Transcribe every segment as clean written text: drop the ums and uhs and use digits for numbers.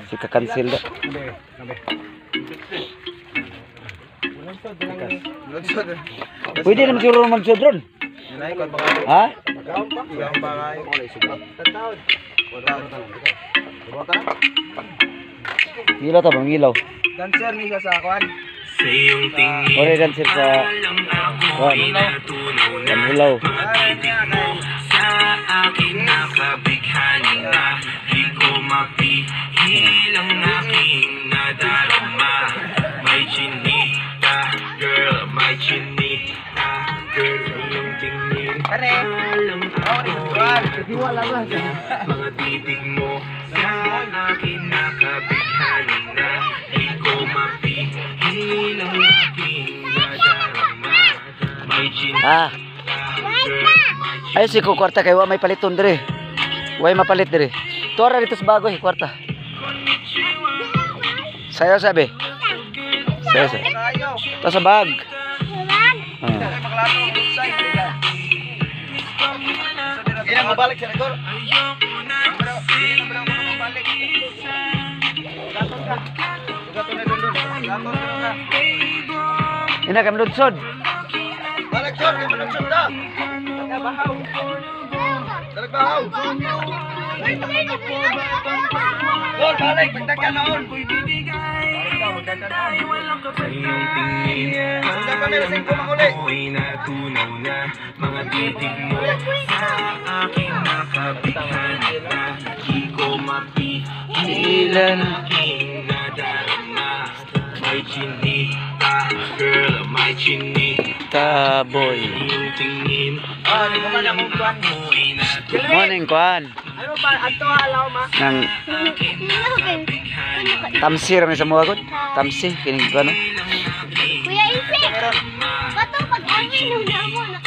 Si ka-cancel da. Pwede naman siguro mag-sud ron. Ha? Gilaw ta bang gilaw? Dancer ni siya sa kwan. Ore dancer sa kwan. Ang hilaw. Sa akin nakabighani na di ko mapihilang aking nadarama. May chinita, girl, may chinita, girl, iyong tingin. Alam ako, mga titig mo sa akin nakabighani na di ko mapihilang aking nadarama. May chinita. Ay si ko kwarta kay wa may paliton dire. Way mapalit dire. Tora dito sa bago kwarta. Sayo sabi. Sayo sabi. To sa bag. Ina mo balik sa rekor. Ina kami lunsod. Balik sir, kay malunsod na. Bahaw. Dalag bahaw. Gol, balik, pagtakan na on. Ako'y natunaw na mga titig mo sa aking nakabighani na di ko mapihilan aking nadarama. May chinita, girl, may chinita, boy. iyong tingin. Good morning kwan. Ano ba ato alaw ma? Nang tamsir ni sa mga gud. Tamsi kining kuno. Kuya Isi, bato pag-amin ng namo na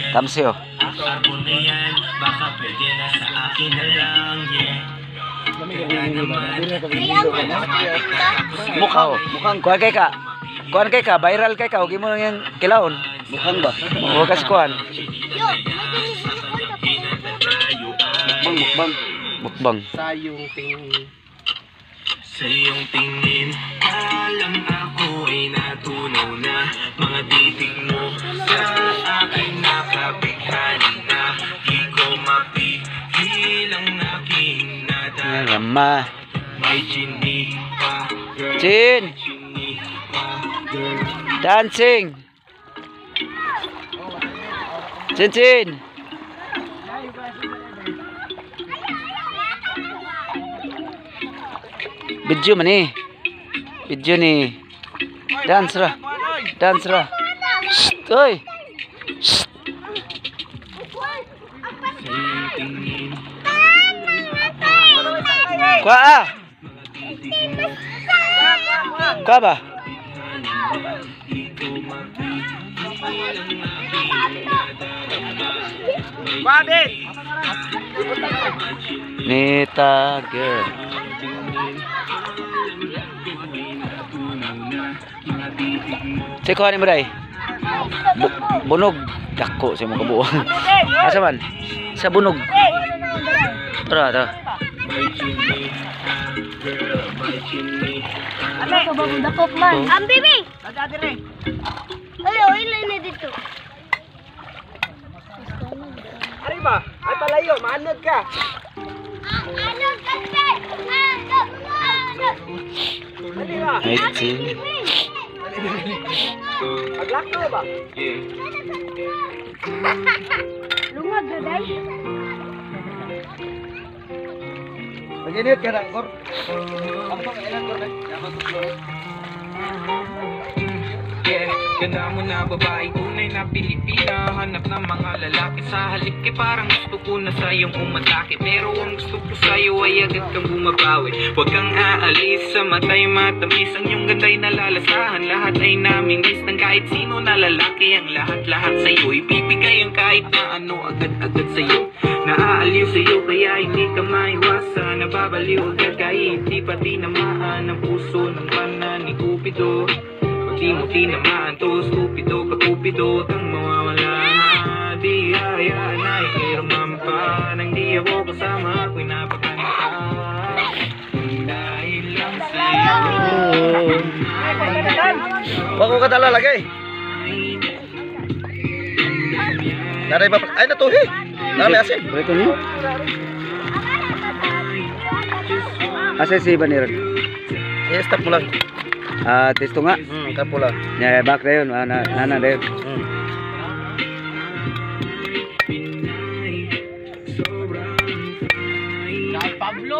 Tamsi oh. Ako na yan, baka pwede na sa akin na lang, yeah. Mukhang kuan kay ka. Kuan kay ka, viral kay ka, ugi mo nang yang kilaon. Mukhang ba? Huwag kuan. Mukbang. Sayong tingin. Sa iyong tingin, alam ako ay natunaw na mga titig mo sa aking nakabighani na di ko mapihilang aking nadarama. Rama. May chinita, girl, Chin. chinita, girl. Dancing. Chin chin. Video man ni. Video ni. Dance ra. Dance ra. Shh, oy. Shh. Kwa ah. Kwa ba? Babit. Nita girl. Siko ni mo dai. Bunog dako sa mga kabuo. Asa man? Sa bunog. Tara, tara. ano ka ba dakop man? Ang bibi. Dadadire. Ayo, ilay na dito. Ari ba? Ay palayo, maanod ka. Ano kasi? Ano? Dali ba? Ay, chin. Paglako ba? Lungag na day. Paginit ka na, Kor. Ang pagkailan, Kor. Dapat tutuloy. Yeah, ganda mo na babae, tunay na Pilipina. Hanap ng mga lalaki sa halik eh, parang gusto ko na sayong umatake. Pero ang gusto ko sa'yo ay agad kang bumabawi. Huwag kang aalis sa matay matamis. Ang iyong ganda'y nalalasahan. Lahat ay naminis ng kahit sino na lalaki. Ang lahat-lahat sa'yo ibibigay ang kahit na ano agad-agad sa'yo. Naaaliw sa'yo kaya hindi ka maiwasan. Nababaliw agad kahit hindi pa tinamaan ang puso ng panan ni Cupido. Di mo tinamaan to, stupido, pag-cupido, tang mawawala. Di hayaan ay kay rumampa. Ayaw mo kasama ako'y napakanta. Dahil lang sa'yo. Wag ko kadala lagay. Naray ba? Ay natuhi. Naray asin. Berito niyo? Asa si Baniran? I-stop mo lang. Testo nga. Stop mo lang. Ya, back na yun. Nana na yun. Pablo!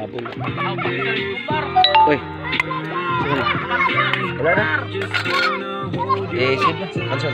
Abol. Uy. Wala na. Eh, save na. Cancel.